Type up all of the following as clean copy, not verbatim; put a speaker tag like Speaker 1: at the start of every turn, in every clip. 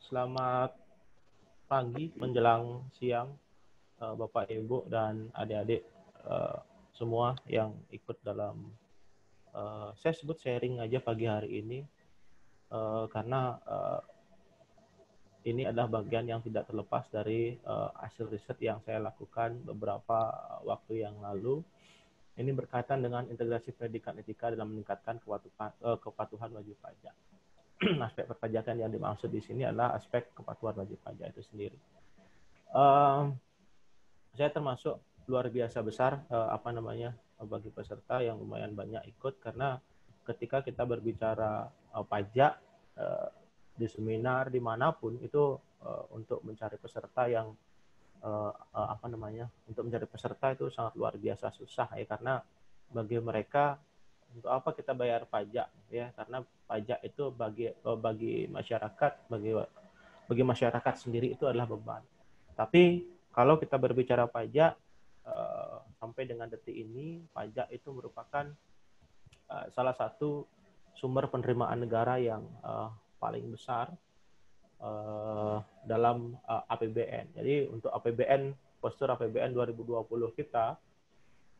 Speaker 1: Selamat pagi menjelang siang, Bapak Ibu dan adik-adik semua yang ikut dalam saya sebut sharing aja pagi hari ini karena ini adalah bagian yang tidak terlepas dari hasil riset yang saya lakukan beberapa waktu yang lalu. Ini berkaitan dengan integrasi pendidikan etika dalam meningkatkan kepatuhan wajib pajak. Aspek perpajakan yang dimaksud di sini adalah aspek kepatuhan wajib pajak itu sendiri. Saya termasuk luar biasa besar bagi peserta yang lumayan banyak ikut, karena ketika kita berbicara pajak di seminar dimanapun itu untuk mencari peserta yang untuk mencari peserta itu sangat luar biasa susah ya, karena bagi mereka untuk apa kita bayar pajak ya, karena pajak itu bagi masyarakat bagi masyarakat sendiri itu adalah beban. Tapi kalau kita berbicara pajak, sampai dengan detik ini, pajak itu merupakan salah satu sumber penerimaan negara yang paling besar dalam APBN. Jadi untuk APBN, postur APBN 2020 kita,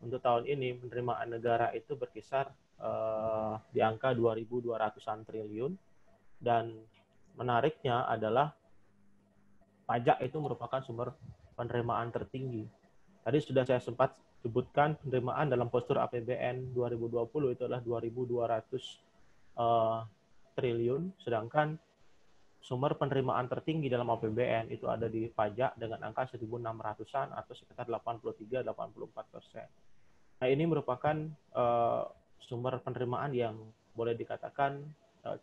Speaker 1: untuk tahun ini penerimaan negara itu berkisar di angka 2.200-an triliun, dan menariknya adalah pajak itu merupakan sumber penerimaan tertinggi. Tadi sudah saya sempat sebutkan penerimaan dalam postur APBN 2020 itu adalah 2.200 triliun, sedangkan sumber penerimaan tertinggi dalam APBN itu ada di pajak dengan angka 1.600-an atau sekitar 83-84%. Nah, ini merupakan sumber penerimaan yang boleh dikatakan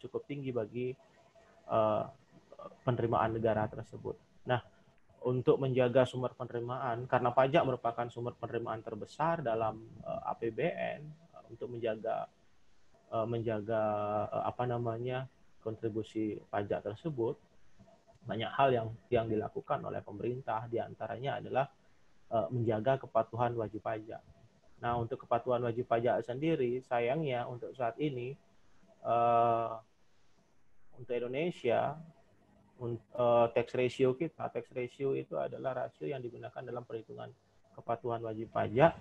Speaker 1: cukup tinggi bagi penerimaan negara tersebut. Nah, untuk menjaga sumber penerimaan, karena pajak merupakan sumber penerimaan terbesar dalam APBN, untuk menjaga kontribusi pajak tersebut, banyak hal yang dilakukan oleh pemerintah, diantaranya adalah menjaga kepatuhan wajib pajak. Nah, untuk kepatuhan wajib pajak sendiri, sayangnya untuk saat ini untuk Indonesia, tax ratio itu adalah rasio yang digunakan dalam perhitungan kepatuhan wajib pajak.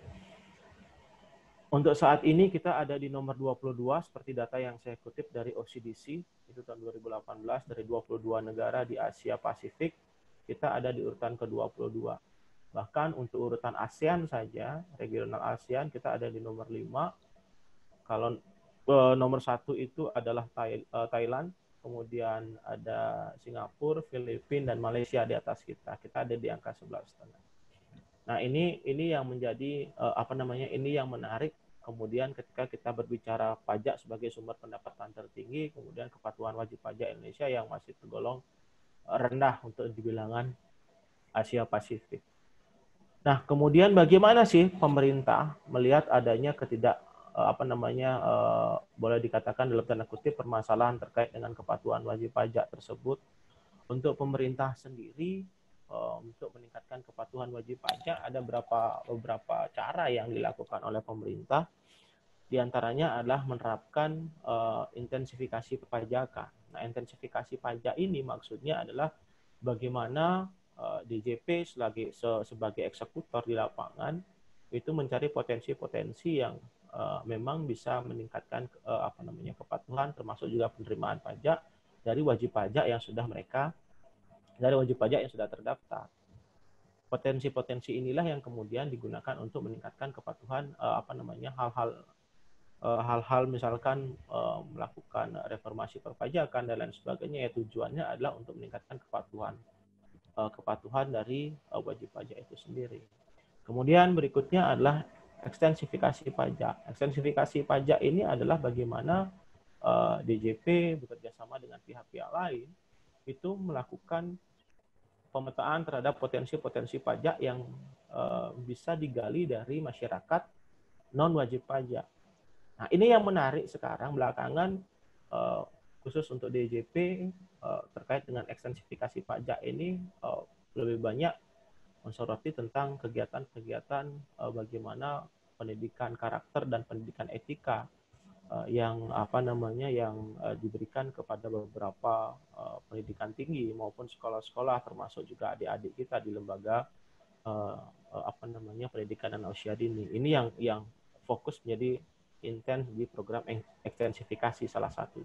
Speaker 1: Untuk saat ini kita ada di nomor 22 seperti data yang saya kutip dari OCDC, itu tahun 2018, dari 22 negara di Asia Pasifik, kita ada di urutan ke-22. Bahkan untuk urutan ASEAN saja, regional ASEAN, kita ada di nomor 5. Kalau nomor 1 itu adalah Thailand, kemudian ada Singapura, Filipina, dan Malaysia di atas kita. Kita ada di angka 11,5. Nah, ini yang menjadi ini yang menarik. Kemudian ketika kita berbicara pajak sebagai sumber pendapatan tertinggi, kemudian kepatuhan wajib pajak Indonesia yang masih tergolong rendah untuk di bilangan Asia Pasifik. Nah, kemudian bagaimana sih pemerintah melihat adanya boleh dikatakan dalam tanda kutip permasalahan terkait dengan kepatuhan wajib pajak tersebut? Untuk pemerintah sendiri, untuk meningkatkan kepatuhan wajib pajak ada beberapa cara yang dilakukan oleh pemerintah. Di antaranya adalah menerapkan intensifikasi perpajakan. Nah, intensifikasi pajak ini maksudnya adalah bagaimana DJP sebagai eksekutor di lapangan itu mencari potensi-potensi yang memang bisa meningkatkan kepatuhan, termasuk juga penerimaan pajak dari wajib pajak yang sudah terdaftar. Potensi-potensi inilah yang kemudian digunakan untuk meningkatkan kepatuhan hal-hal misalkan melakukan reformasi perpajakan dan lain sebagainya, ya tujuannya adalah untuk meningkatkan kepatuhan dari wajib pajak itu sendiri. Kemudian berikutnya adalah ekstensifikasi pajak. Ekstensifikasi pajak ini adalah bagaimana DJP bekerja sama dengan pihak-pihak lain itu melakukan pemetaan terhadap potensi-potensi pajak yang bisa digali dari masyarakat non wajib pajak. Nah, ini yang menarik sekarang belakangan, khusus untuk DJP terkait dengan ekstensifikasi pajak ini lebih banyak mensoroti tentang kegiatan-kegiatan bagaimana pendidikan karakter dan pendidikan etika yang apa namanya yang diberikan kepada beberapa pendidikan tinggi maupun sekolah-sekolah, termasuk juga adik-adik kita di lembaga apa namanya pendidikan dan usia dini. Ini yang fokus menjadi intens di program ekstensifikasi salah satu.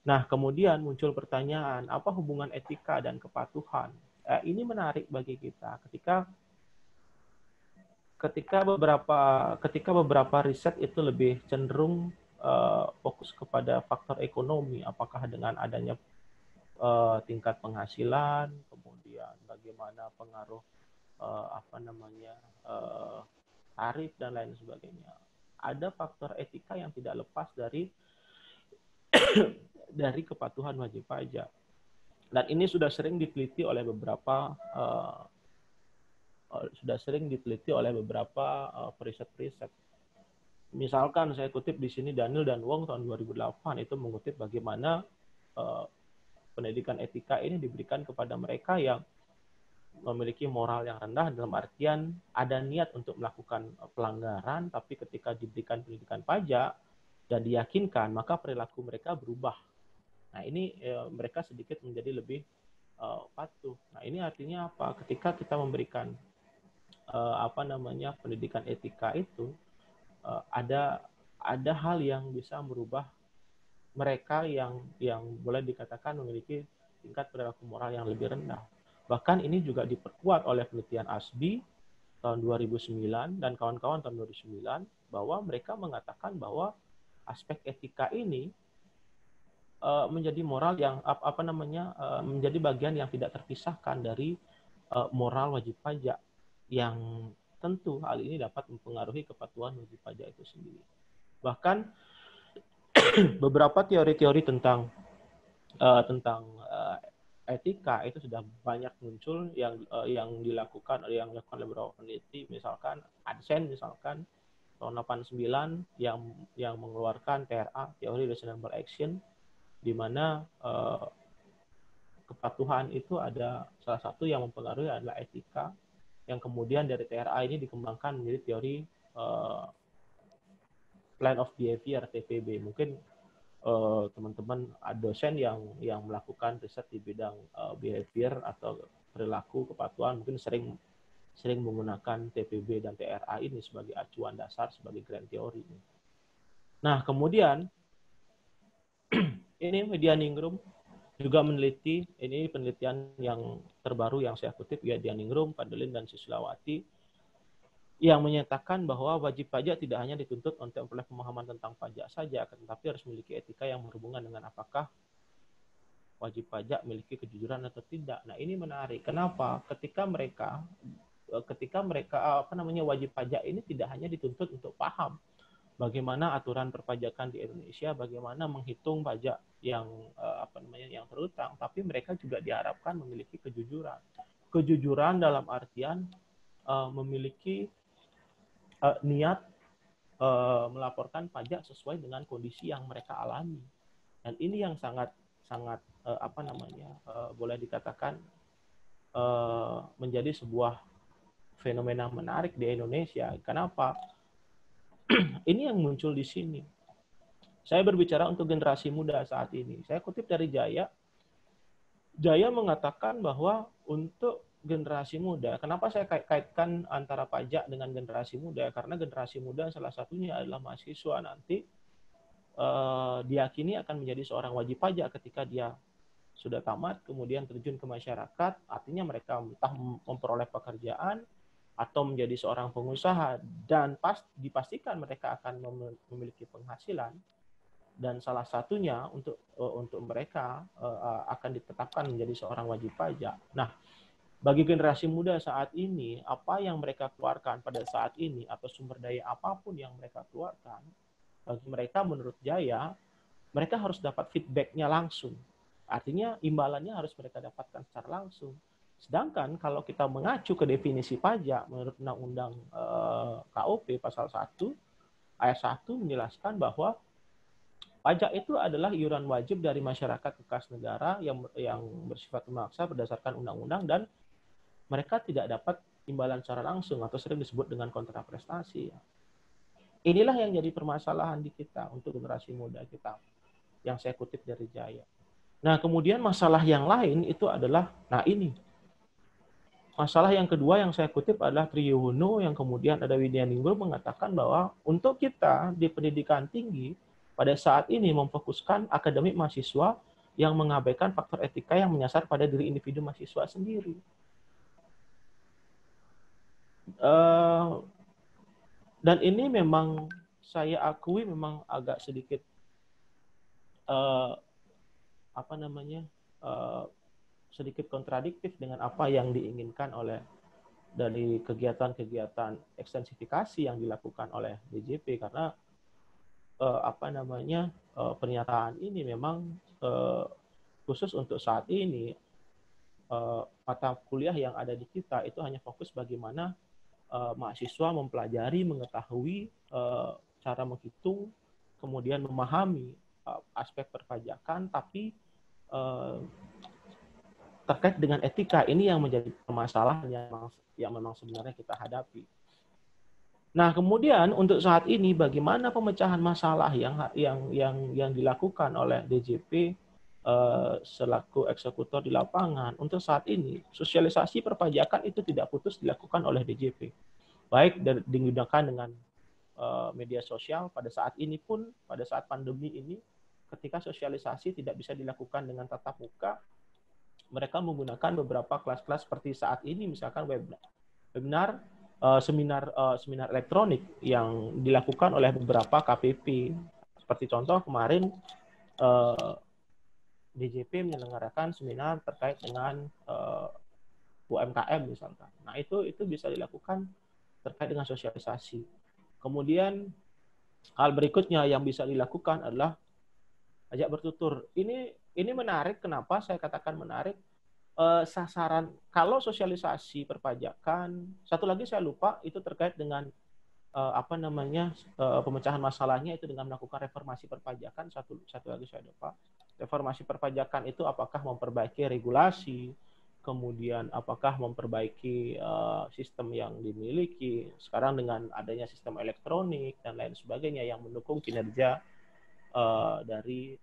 Speaker 1: Nah, kemudian muncul pertanyaan, apa hubungan etika dan kepatuhan? Ini menarik bagi kita ketika beberapa riset itu lebih cenderung fokus kepada faktor ekonomi, apakah dengan adanya tingkat penghasilan, kemudian bagaimana pengaruh apa namanya tarif dan lain sebagainya. Ada faktor etika yang tidak lepas dari kepatuhan wajib pajak. Dan ini sudah sering diteliti oleh beberapa periset-periset. Misalkan saya kutip di sini Daniel dan Wong tahun 2008 itu mengutip bagaimana pendidikan etika ini diberikan kepada mereka yang memiliki moral yang rendah, dalam artian ada niat untuk melakukan pelanggaran, tapi ketika diberikan pendidikan pajak dan diyakinkan, maka perilaku mereka berubah. Nah, ini mereka sedikit menjadi lebih patuh. Nah, ini artinya apa? Ketika kita memberikan apa namanya pendidikan etika itu, ada hal yang bisa merubah mereka yang boleh dikatakan memiliki tingkat perilaku moral yang lebih rendah. Bahkan ini juga diperkuat oleh penelitian ASBI tahun 2009 dan kawan-kawan tahun 2009 bahwa mereka mengatakan bahwa aspek etika ini menjadi moral yang menjadi bagian yang tidak terpisahkan dari moral wajib pajak, yang tentu hal ini dapat mempengaruhi kepatuhan wajib pajak itu sendiri. Bahkan beberapa teori-teori tentang etika itu sudah banyak muncul yang dilakukan oleh beberapa peneliti, misalkan Adsen misalkan tahun 89 yang mengeluarkan TRA, Theory Reasonable Action, di mana kepatuhan itu ada salah satu yang mempengaruhi adalah etika, yang kemudian dari TRA ini dikembangkan menjadi teori Plan of Behavior TPB. Mungkin teman-teman dosen yang melakukan riset di bidang behavior atau perilaku kepatuhan mungkin sering menggunakan TPB dan TRA ini sebagai acuan dasar, sebagai grand theory. Nah, kemudian ini Medianingrum juga meneliti, ini penelitian yang terbaru yang saya kutip ya, Medianingrum, Padelin dan Sislawati, yang menyatakan bahwa wajib pajak tidak hanya dituntut untuk memperoleh pemahaman tentang pajak saja, tetapi harus memiliki etika yang berhubungan dengan apakah wajib pajak memiliki kejujuran atau tidak. Nah, ini menarik. Kenapa? Ketika mereka wajib pajak ini tidak hanya dituntut untuk paham bagaimana aturan perpajakan di Indonesia, bagaimana menghitung pajak yang yang terutang, tapi mereka juga diharapkan memiliki kejujuran. Kejujuran dalam artian memiliki niat melaporkan pajak sesuai dengan kondisi yang mereka alami. Dan ini yang sangat boleh dikatakan menjadi sebuah fenomena menarik di Indonesia. Kenapa? Ini yang muncul di sini. Saya berbicara untuk generasi muda saat ini. Saya kutip dari Jaya. Jaya mengatakan bahwa untuk generasi muda, kenapa saya kaitkan antara pajak dengan generasi muda? Karena generasi muda salah satunya adalah mahasiswa nanti diyakini akan menjadi seorang wajib pajak ketika dia sudah tamat, kemudian terjun ke masyarakat, artinya mereka entah memperoleh pekerjaan atau menjadi seorang pengusaha, dan dipastikan mereka akan memiliki penghasilan, dan salah satunya untuk mereka akan ditetapkan menjadi seorang wajib pajak. Nah, bagi generasi muda saat ini, apa yang mereka keluarkan pada saat ini atau sumber daya apapun yang mereka keluarkan, bagi mereka menurut Jaya, mereka harus dapat feedback-nya langsung. Artinya imbalannya harus mereka dapatkan secara langsung. Sedangkan kalau kita mengacu ke definisi pajak menurut Undang-Undang KUP pasal 1 ayat 1 menjelaskan bahwa pajak itu adalah iuran wajib dari masyarakat ke kas negara yang bersifat memaksa berdasarkan undang-undang, dan mereka tidak dapat imbalan secara langsung atau sering disebut dengan kontraprestasi. inilah yang jadi permasalahan di kita untuk generasi muda kita, yang saya kutip dari Jaya. Nah, kemudian masalah yang lain itu adalah, nah ini, masalah yang kedua yang saya kutip adalah Triyono, yang kemudian ada Widyaninggo mengatakan bahwa untuk kita di pendidikan tinggi, pada saat ini memfokuskan akademik mahasiswa yang mengabaikan faktor etika yang menyasar pada diri individu mahasiswa sendiri. Dan ini memang saya akui memang agak sedikit sedikit kontradiktif dengan apa yang diinginkan oleh dari kegiatan-kegiatan ekstensifikasi yang dilakukan oleh DJP, karena pernyataan ini memang khusus untuk saat ini mata kuliah yang ada di kita itu hanya fokus bagaimana mahasiswa mempelajari, mengetahui cara menghitung, kemudian memahami aspek perpajakan, tapi terkait dengan etika ini yang menjadi permasalahan yang memang sebenarnya kita hadapi. Nah, kemudian untuk saat ini bagaimana pemecahan masalah yang dilakukan oleh DJP selaku eksekutor di lapangan. Untuk saat ini sosialisasi perpajakan itu tidak putus dilakukan oleh DJP, baik digunakan dengan media sosial pada saat ini pun, pada saat pandemi ini, ketika sosialisasi tidak bisa dilakukan dengan tatap muka, mereka menggunakan beberapa kelas-kelas seperti saat ini, misalkan webinar, seminar elektronik yang dilakukan oleh beberapa KPP. Seperti contoh kemarin DJP menyelenggarakan seminar terkait dengan UMKM misalkan. Nah, itu bisa dilakukan terkait dengan sosialisasi. Kemudian hal berikutnya yang bisa dilakukan adalah ajak bertutur. Ini menarik. Kenapa saya katakan menarik? Sasaran kalau sosialisasi perpajakan, satu lagi saya lupa itu terkait dengan pemecahan masalahnya itu dengan melakukan reformasi perpajakan. Satu lagi saya lupa. Reformasi perpajakan itu apakah memperbaiki regulasi, kemudian apakah memperbaiki sistem yang dimiliki sekarang dengan adanya sistem elektronik dan lain sebagainya yang mendukung kinerja dari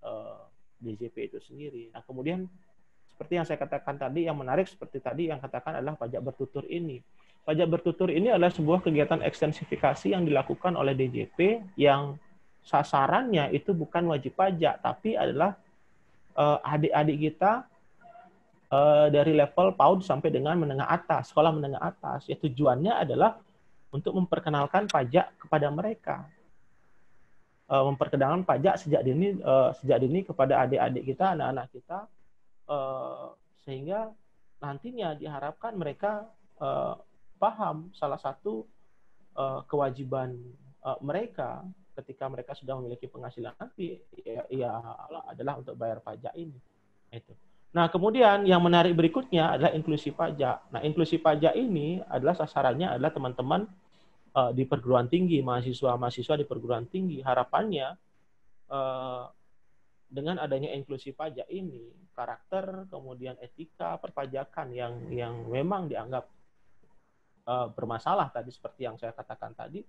Speaker 1: DJP itu sendiri. Nah, kemudian seperti yang saya katakan tadi, yang menarik seperti tadi yang katakan adalah pajak bertutur ini. Pajak bertutur ini adalah sebuah kegiatan ekstensifikasi yang dilakukan oleh DJP yang sasarannya itu bukan wajib pajak, tapi adalah adik-adik kita dari level PAUD sampai dengan menengah atas, sekolah menengah atas. Ya, tujuannya adalah untuk memperkenalkan pajak kepada mereka. Memperkenalkan pajak sejak dini kepada adik-adik kita, anak-anak kita, sehingga nantinya diharapkan mereka paham salah satu kewajiban mereka ketika mereka sudah memiliki penghasilan nanti ya adalah untuk bayar pajak ini. Itu. Nah, kemudian yang menarik berikutnya adalah inklusi pajak. Nah, inklusi pajak ini adalah sasarannya adalah teman-teman di perguruan tinggi, mahasiswa-mahasiswa di perguruan tinggi. Harapannya dengan adanya inklusi pajak ini, karakter, kemudian etika perpajakan yang memang dianggap bermasalah tadi seperti yang saya katakan tadi,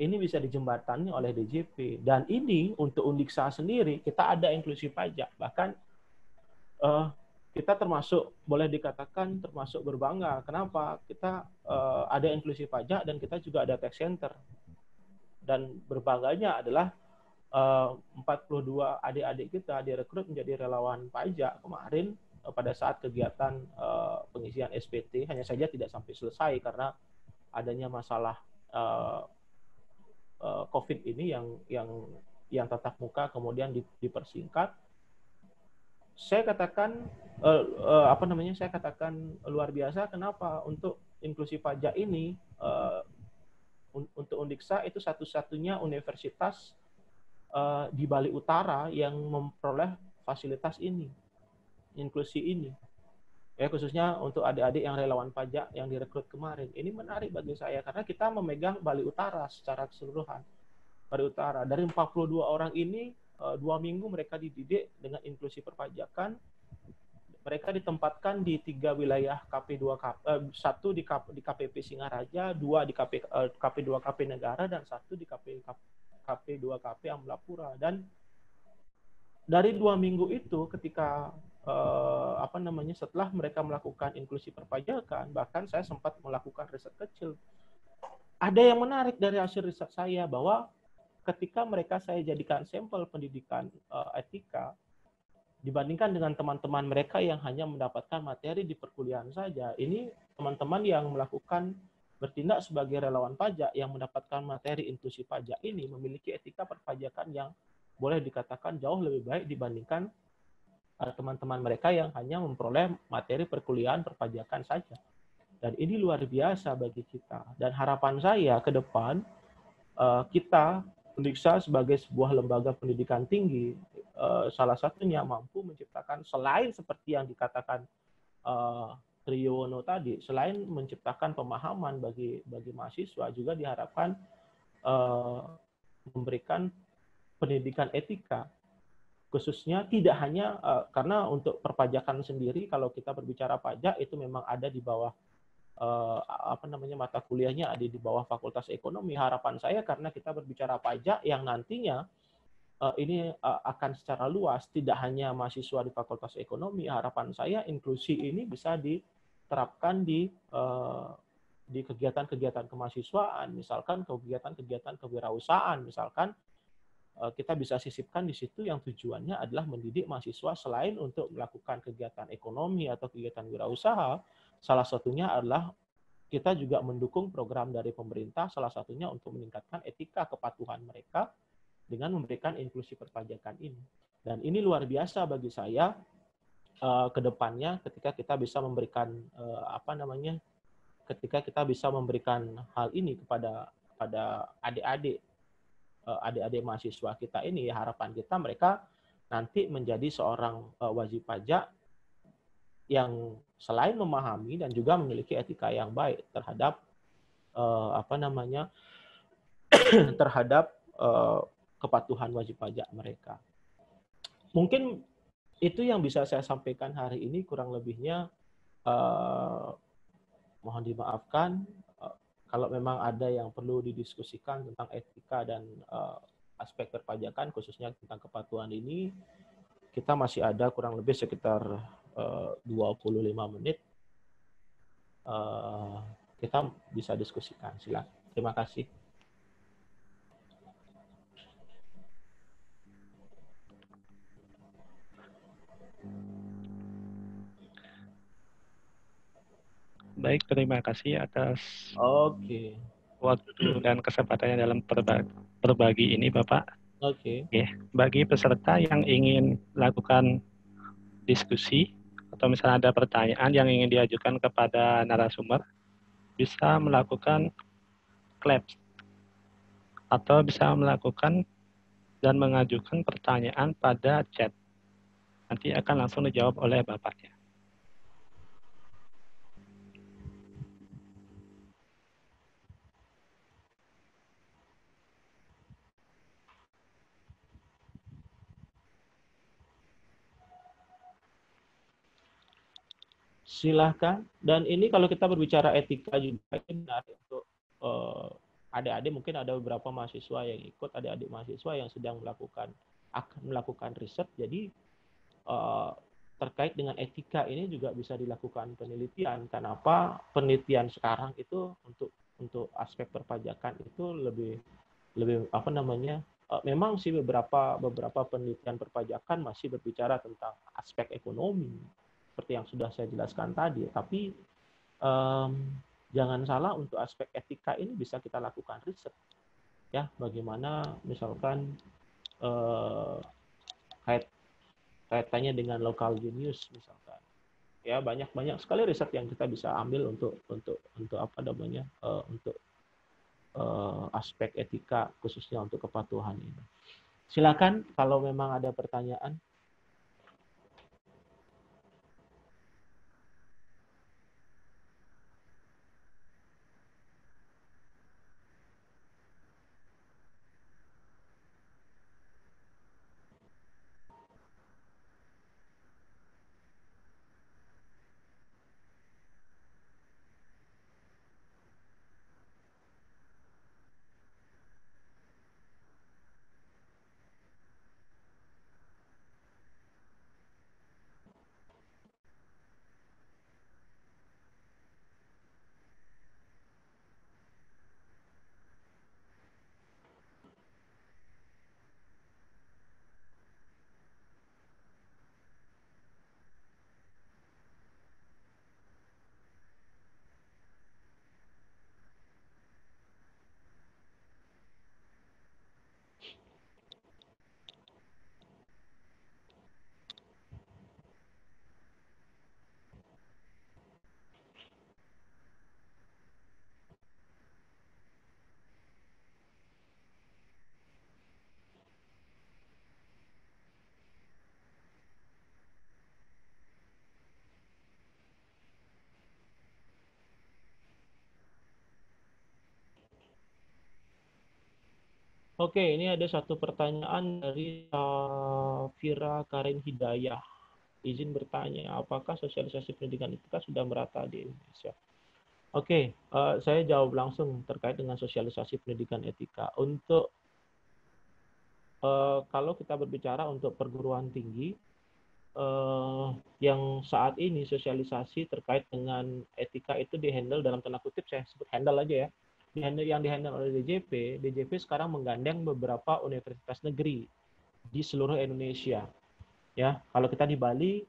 Speaker 1: ini bisa dijembatani oleh DJP. Dan ini untuk Undiksa sendiri kita ada inklusi pajak, bahkan kita termasuk boleh dikatakan termasuk berbangga. Kenapa? Kita ada inklusi pajak dan kita juga ada tax center. Dan berbangganya adalah 42 adik-adik kita direkrut menjadi relawan pajak kemarin pada saat kegiatan pengisian SPT. Hanya saja tidak sampai selesai karena adanya masalah COVID ini yang tatap muka kemudian dipersingkat. Saya katakan saya katakan luar biasa. Kenapa? Untuk inklusi pajak ini untuk Undiksa itu satu-satunya universitas di Bali Utara yang memperoleh fasilitas ini, inklusi ini. Ya, khususnya untuk adik-adik yang relawan pajak yang direkrut kemarin. Ini menarik bagi saya karena kita memegang Bali Utara secara keseluruhan. Bali Utara dari 42 orang ini 2 minggu mereka dididik dengan inklusi perpajakan mereka ditempatkan di 3 wilayah KP2 satu di KPP Singaraja, 2 di KP2 KP Negara, dan 1 di KP2 KP Amlapura. Dan dari 2 minggu itu, ketika setelah mereka melakukan inklusi perpajakan, bahkan saya sempat melakukan riset kecil. Ada yang menarik dari hasil riset saya, bahwa ketika mereka saya jadikan sampel pendidikan etika, dibandingkan dengan teman-teman mereka yang hanya mendapatkan materi di perkuliahan saja, ini teman-teman yang melakukan bertindak sebagai relawan pajak yang mendapatkan materi inklusi pajak ini memiliki etika perpajakan yang boleh dikatakan jauh lebih baik dibandingkan teman-teman mereka yang hanya memperoleh materi perkuliahan perpajakan saja. Dan ini luar biasa bagi kita. Dan harapan saya ke depan, kita Undiksa sebagai sebuah lembaga pendidikan tinggi, salah satunya mampu menciptakan, selain seperti yang dikatakan Triyono tadi, selain menciptakan pemahaman bagi mahasiswa, juga diharapkan memberikan pendidikan etika, khususnya tidak hanya karena untuk perpajakan sendiri, kalau kita berbicara pajak itu memang ada di bawah mata kuliahnya ada di bawah Fakultas Ekonomi. Harapan saya karena kita berbicara pajak yang nantinya ini akan secara luas, tidak hanya mahasiswa di Fakultas Ekonomi, harapan saya inklusi ini bisa diterapkan di kegiatan-kegiatan kemahasiswaan, misalkan kegiatan-kegiatan kewirausahaan, misalkan kita bisa sisipkan di situ yang tujuannya adalah mendidik mahasiswa selain untuk melakukan kegiatan ekonomi atau kegiatan wirausaha, salah satunya adalah kita juga mendukung program dari pemerintah, salah satunya untuk meningkatkan etika kepatuhan mereka dengan memberikan inklusi perpajakan ini. Dan ini luar biasa bagi saya ke depannya ketika kita bisa memberikan ketika kita bisa memberikan hal ini kepada adik-adik mahasiswa kita ini, harapan kita mereka nanti menjadi seorang wajib pajak yang selain memahami dan juga memiliki etika yang baik terhadap terhadap kepatuhan wajib pajak mereka. Mungkin itu yang bisa saya sampaikan hari ini, kurang lebihnya mohon dimaafkan kalau memang ada yang perlu didiskusikan tentang etika dan aspek perpajakan, khususnya tentang kepatuhan ini. Kita masih ada kurang lebih sekitar 25 menit. Kita bisa diskusikan. Silakan. Terima kasih.
Speaker 2: Baik, terima kasih atas waktu dan kesempatannya dalam berbagi ini, Bapak.
Speaker 1: Oke.
Speaker 2: Bagi peserta yang ingin melakukan diskusi atau misalnya ada pertanyaan yang ingin diajukan kepada narasumber, bisa melakukan clap atau bisa melakukan dan mengajukan pertanyaan pada chat. Nanti akan langsung dijawab oleh Bapaknya.
Speaker 1: Silahkan. Dan ini kalau kita berbicara etika juga, ini menarik untuk adik-adik, mungkin ada beberapa mahasiswa yang ikut, adik-adik mahasiswa yang sedang melakukan riset. Jadi terkait dengan etika ini juga bisa dilakukan penelitian. Kenapa penelitian sekarang itu untuk aspek perpajakan itu lebih memang sih beberapa penelitian perpajakan masih berbicara tentang aspek ekonomi seperti yang sudah saya jelaskan tadi, tapi jangan salah, untuk aspek etika ini bisa kita lakukan riset, ya, bagaimana misalkan kaitannya dengan local genius misalkan, ya, banyak sekali riset yang kita bisa ambil untuk aspek etika khususnya untuk kepatuhan ini. Silakan kalau memang ada pertanyaan. Oke, ini ada satu pertanyaan dari Fira Karin Hidayah. Izin bertanya, apakah sosialisasi pendidikan etika sudah merata di Indonesia? Oke, saya jawab langsung terkait dengan sosialisasi pendidikan etika. Untuk kalau kita berbicara untuk perguruan tinggi, yang saat ini sosialisasi terkait dengan etika itu dihandle dalam tanda kutip, saya sebut handle aja ya. Yang dihandle oleh DJP. DJP sekarang menggandeng beberapa universitas negeri di seluruh Indonesia. Ya, kalau kita di Bali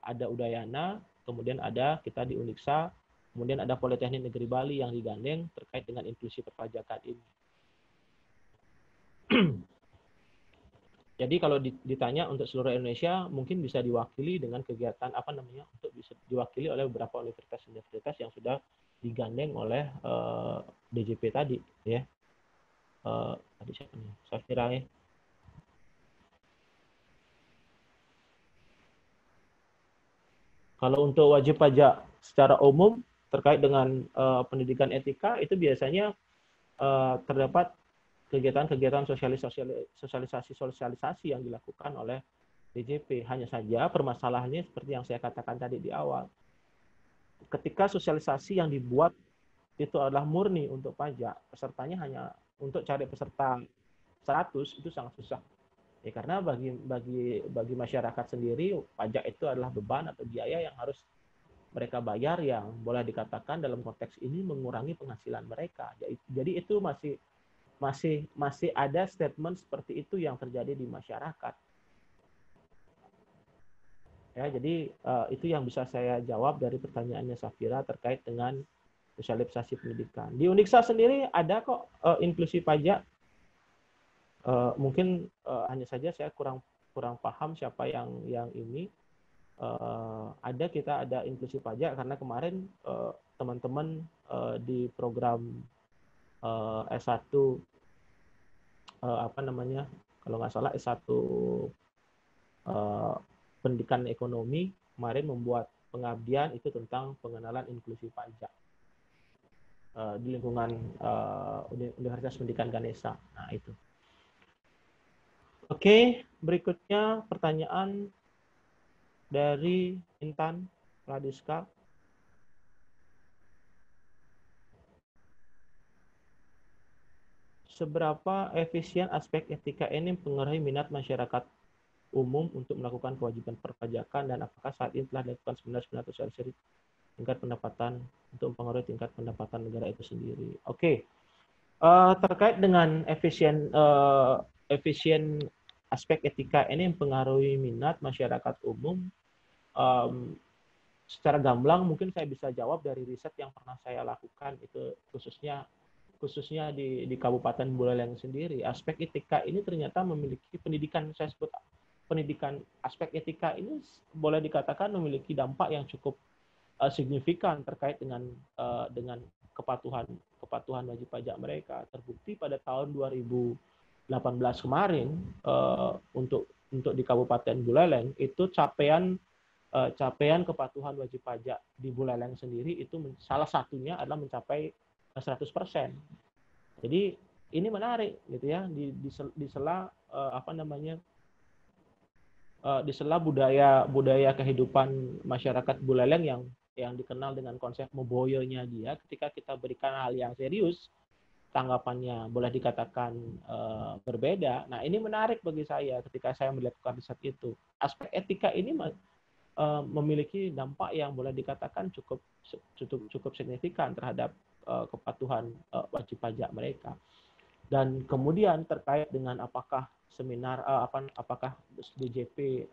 Speaker 1: ada Udayana, kemudian ada kita di Uniksa, kemudian ada Politeknik Negeri Bali yang digandeng terkait dengan inklusi perpajakan ini. Jadi kalau ditanya untuk seluruh Indonesia mungkin bisa diwakili dengan kegiatan untuk bisa diwakili oleh beberapa universitas-universitas yang sudah digandeng oleh DJP tadi ya. Tadi siapa nih? Safira ya. Kalau untuk wajib pajak secara umum terkait dengan pendidikan etika itu biasanya terdapat kegiatan-kegiatan sosialisasi yang dilakukan oleh DJP. Hanya saja permasalahannya seperti yang saya katakan tadi di awal. Ketika sosialisasi yang dibuat itu adalah murni untuk pajak, pesertanya hanya untuk cari peserta 100 itu sangat susah. Ya, karena bagi masyarakat sendiri pajak itu adalah beban atau biaya yang harus mereka bayar yang boleh dikatakan dalam konteks ini mengurangi penghasilan mereka. Jadi itu masih ada statement seperti itu yang terjadi di masyarakat. Ya, jadi itu yang bisa saya jawab dari pertanyaannya Safira terkait dengan sosialisasi pendidikan. Di Uniksa sendiri ada kok inklusi pajak. Mungkin hanya saja saya kurang paham siapa yang ini. Kita ada inklusi pajak karena kemarin teman-teman di program S1 kalau nggak salah S1 pendidikan ekonomi kemarin membuat pengabdian itu tentang pengenalan inklusi pajak di lingkungan Universitas Pendidikan Ganesha. Nah itu. Oke, berikutnya pertanyaan dari Intan Ladiska. Seberapa efisien aspek etika ini mempengaruhi minat masyarakat umum untuk melakukan kewajiban perpajakan dan apakah saat ini telah dilakukan seminar-seminar sosialisasi tingkat pendapatan untuk mempengaruhi tingkat pendapatan negara itu sendiri? Oke. Terkait dengan efisien aspek etika ini mempengaruhi minat masyarakat umum, secara gamblang mungkin saya bisa jawab dari riset yang pernah saya lakukan itu khususnya di Kabupaten Buleleng sendiri. Aspek etika ini ternyata memiliki pendidikan, saya sebut pendidikan aspek etika ini boleh dikatakan memiliki dampak yang cukup signifikan terkait dengan kepatuhan wajib pajak mereka. Terbukti pada tahun 2018 kemarin untuk di Kabupaten Buleleng itu capaian kepatuhan wajib pajak di Buleleng sendiri itu salah satunya adalah mencapai 100%. Jadi ini menarik gitu ya di sela di sela budaya kehidupan masyarakat Buleleng yang dikenal dengan konsep meboyonya dia, ketika kita berikan hal yang serius, tanggapannya boleh dikatakan berbeda. Nah, ini menarik bagi saya ketika saya melakukan riset itu. Aspek etika ini memiliki dampak yang boleh dikatakan cukup signifikan terhadap kepatuhan wajib pajak mereka. Dan kemudian terkait dengan apakah seminar apakah DJP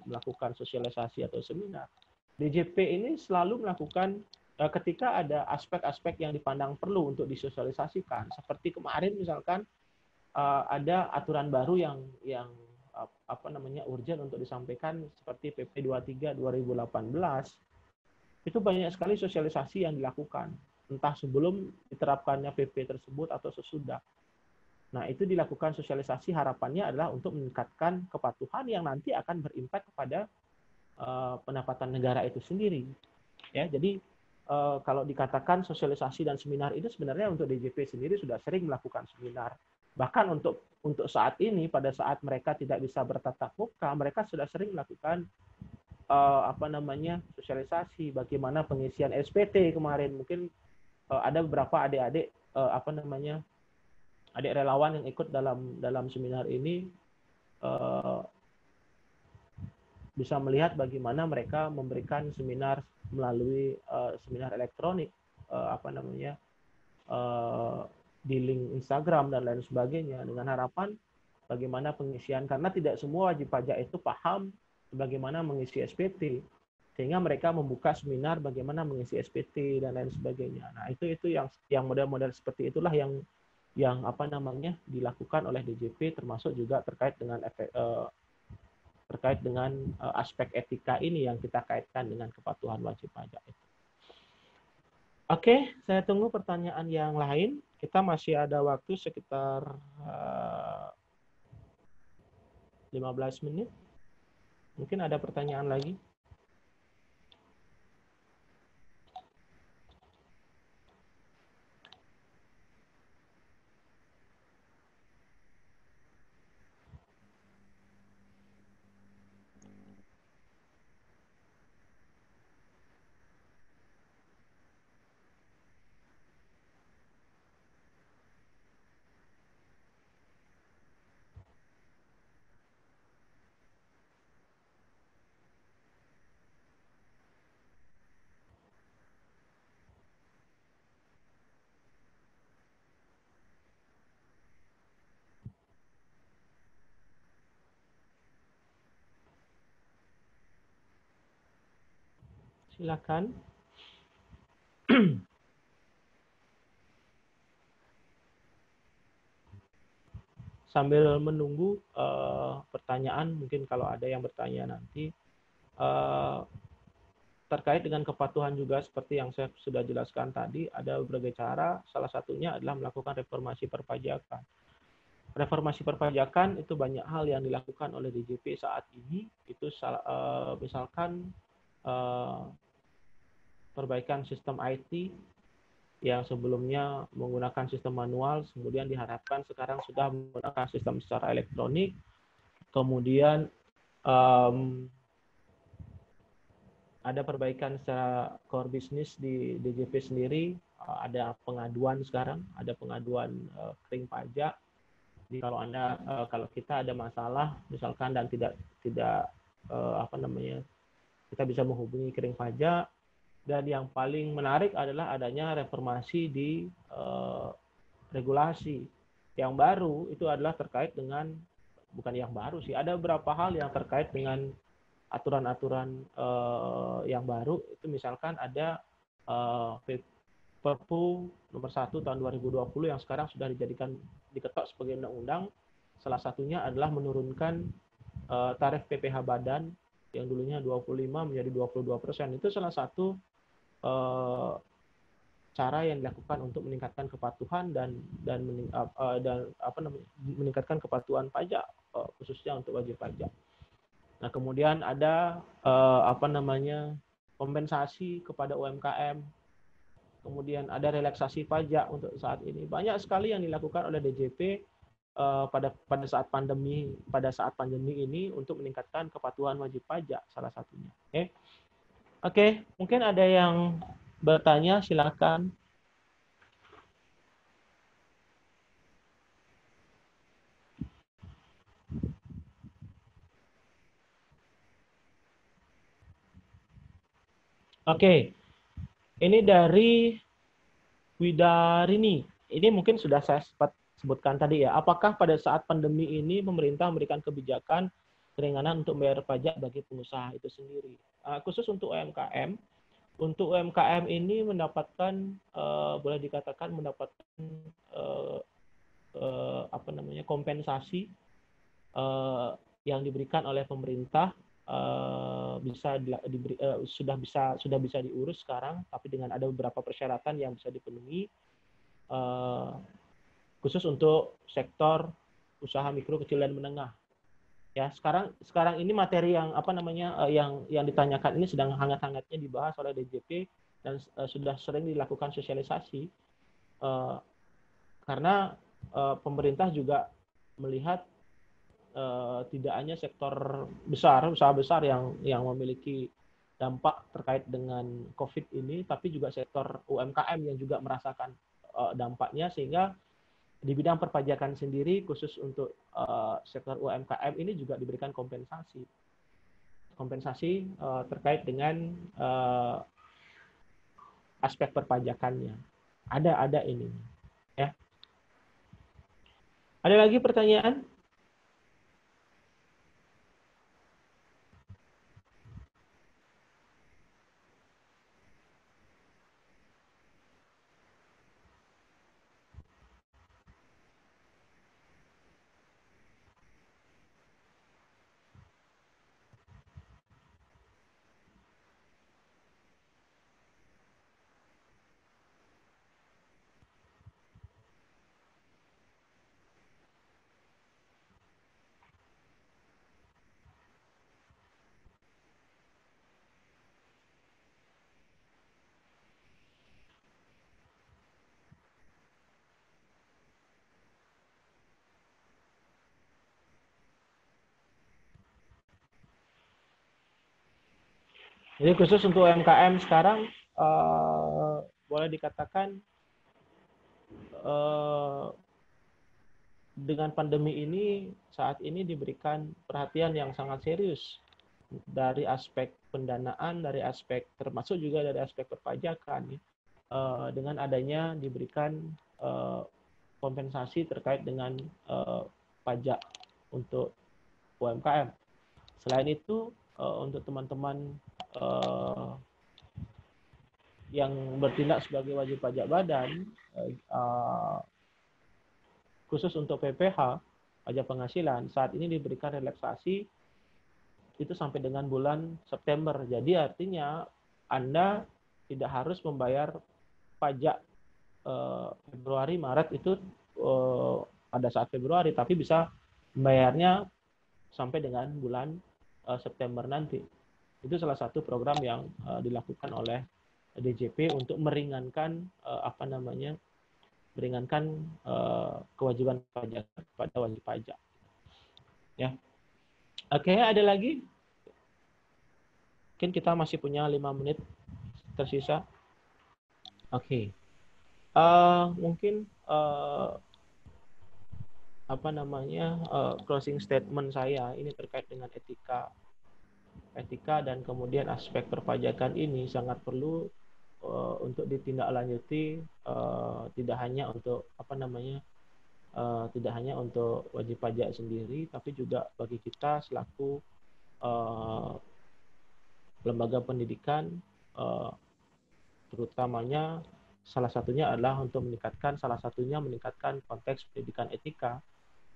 Speaker 1: melakukan sosialisasi atau seminar. DJP ini selalu melakukan ketika ada aspek-aspek yang dipandang perlu untuk disosialisasikan. Seperti kemarin misalkan ada aturan baru yang urgent untuk disampaikan seperti PP 23 2018. Itu banyak sekali sosialisasi yang dilakukan, entah sebelum diterapkannya PP tersebut atau sesudah. Nah, itu dilakukan sosialisasi, harapannya adalah untuk meningkatkan kepatuhan yang nanti akan berimpak kepada pendapatan negara itu sendiri. Ya, jadi kalau dikatakan sosialisasi dan seminar itu sebenarnya untuk DJP sendiri sudah sering melakukan seminar. Bahkan untuk saat ini, pada saat mereka tidak bisa bertatap muka, mereka sudah sering melakukan sosialisasi, bagaimana pengisian SPT kemarin. Mungkin ada beberapa adik-adik adik relawan yang ikut dalam seminar ini bisa melihat bagaimana mereka memberikan seminar melalui seminar elektronik, di link Instagram dan lain sebagainya, dengan harapan bagaimana pengisian, karena tidak semua wajib pajak itu paham bagaimana mengisi SPT, sehingga mereka membuka seminar bagaimana mengisi SPT dan lain sebagainya. Nah, itu yang model-model seperti itulah yang dilakukan oleh DJP, termasuk juga terkait dengan aspek etika ini yang kita kaitkan dengan kepatuhan wajib pajak itu. Oke, saya tunggu pertanyaan yang lain. Kita masih ada waktu sekitar 15 menit. Mungkin ada pertanyaan lagi. Silakan. Sambil menunggu pertanyaan, mungkin kalau ada yang bertanya nanti terkait dengan kepatuhan juga, seperti yang saya sudah jelaskan tadi, ada berbagai cara. Salah satunya adalah melakukan reformasi perpajakan. Reformasi perpajakan itu banyak hal yang dilakukan oleh DJP saat ini. Itu misalkan perbaikan sistem IT yang sebelumnya menggunakan sistem manual, kemudian diharapkan sekarang sudah menggunakan sistem secara elektronik. Kemudian ada perbaikan secara core business di DJP sendiri. Ada pengaduan sekarang, ada pengaduan kering pajak. Jadi kalau kita ada masalah misalkan dan tidak kita bisa menghubungi kering pajak. Dan yang paling menarik adalah adanya reformasi di regulasi. Yang baru itu adalah terkait dengan, bukan yang baru sih, ada beberapa hal yang terkait dengan aturan-aturan yang baru. Itu misalkan ada Perpu nomor 1 tahun 2020 yang sekarang sudah diketok sebagai undang-undang. Salah satunya adalah menurunkan tarif PPh badan yang dulunya 25 menjadi 22%. Itu salah satu cara yang dilakukan untuk meningkatkan kepatuhan dan meningkatkan kepatuhan pajak, khususnya untuk wajib pajak. Nah, kemudian ada kompensasi kepada UMKM. Kemudian ada relaksasi pajak untuk saat ini. Banyak sekali yang dilakukan oleh DJP pada saat pandemi ini untuk meningkatkan kepatuhan wajib pajak, salah satunya. Oke, mungkin ada yang bertanya, silakan. Oke, ini dari Widarini. Ini mungkin sudah saya sebutkan tadi ya. Apakah pada saat pandemi ini pemerintah memberikan kebijakan keringanan untuk membayar pajak bagi pengusaha itu sendiri? Khusus untuk UMKM. Untuk UMKM ini mendapatkan boleh dikatakan mendapatkan kompensasi yang diberikan oleh pemerintah, sudah bisa diurus sekarang, tapi dengan ada beberapa persyaratan yang bisa dipenuhi, khusus untuk sektor usaha mikro, kecil dan menengah. Ya, sekarang ini materi yang yang ditanyakan ini sedang hangat-hangatnya dibahas oleh DJP dan sudah sering dilakukan sosialisasi, karena pemerintah juga melihat tidak hanya sektor besar, usaha besar yang memiliki dampak terkait dengan COVID ini, tapi juga sektor UMKM yang juga merasakan dampaknya, sehingga di bidang perpajakan sendiri khusus untuk sektor UMKM ini juga diberikan kompensasi terkait dengan aspek perpajakannya. Ada ini, ya. Ada lagi pertanyaan? Jadi khusus untuk UMKM sekarang boleh dikatakan dengan pandemi ini saat ini diberikan perhatian yang sangat serius dari aspek pendanaan, dari aspek termasuk juga dari aspek perpajakan, dengan adanya diberikan kompensasi terkait dengan pajak untuk UMKM. Selain itu untuk teman-teman yang bertindak sebagai wajib pajak badan, khusus untuk PPH, pajak penghasilan, saat ini diberikan relaksasi itu sampai dengan bulan September. Jadi artinya Anda tidak harus membayar pajak Februari, Maret itu pada saat Februari, tapi bisa membayarnya sampai dengan bulan September nanti. Itu salah satu program yang dilakukan oleh DJP untuk meringankan kewajiban pajak pada wajib pajak. Ya. Oke, ada lagi? Mungkin kita masih punya 5 menit tersisa. Oke. Mungkin closing statement saya ini terkait dengan etika dan kemudian aspek perpajakan ini sangat perlu untuk ditindaklanjuti, tidak hanya untuk tidak hanya untuk wajib pajak sendiri, tapi juga bagi kita selaku lembaga pendidikan, terutamanya salah satunya meningkatkan konteks pendidikan etika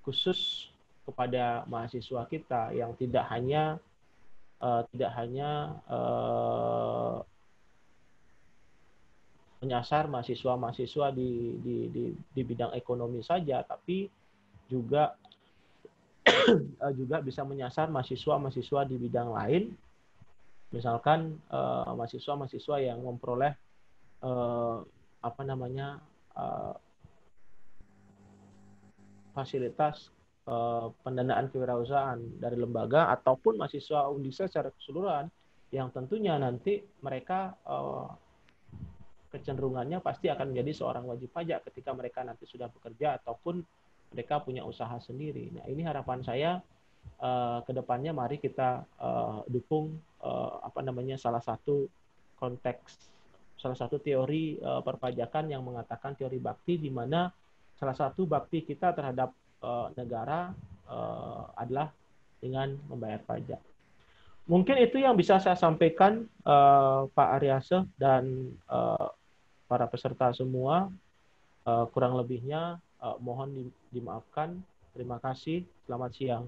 Speaker 1: khusus kepada mahasiswa kita yang tidak hanya menyasar mahasiswa-mahasiswa di bidang ekonomi saja, tapi juga bisa menyasar mahasiswa-mahasiswa di bidang lain, misalkan mahasiswa-mahasiswa yang memperoleh fasilitas pendanaan kewirausahaan dari lembaga ataupun mahasiswa Undisa secara keseluruhan, yang tentunya nanti mereka kecenderungannya pasti akan menjadi seorang wajib pajak ketika mereka nanti sudah bekerja ataupun mereka punya usaha sendiri. Nah, ini harapan saya ke depannya mari kita dukung salah satu teori perpajakan yang mengatakan teori bakti, di mana salah satu bakti kita terhadap negara adalah dengan membayar pajak. Mungkin itu yang bisa saya sampaikan, Pak Aryase dan para peserta semua. Kurang lebihnya mohon dimaafkan. Terima kasih. Selamat siang.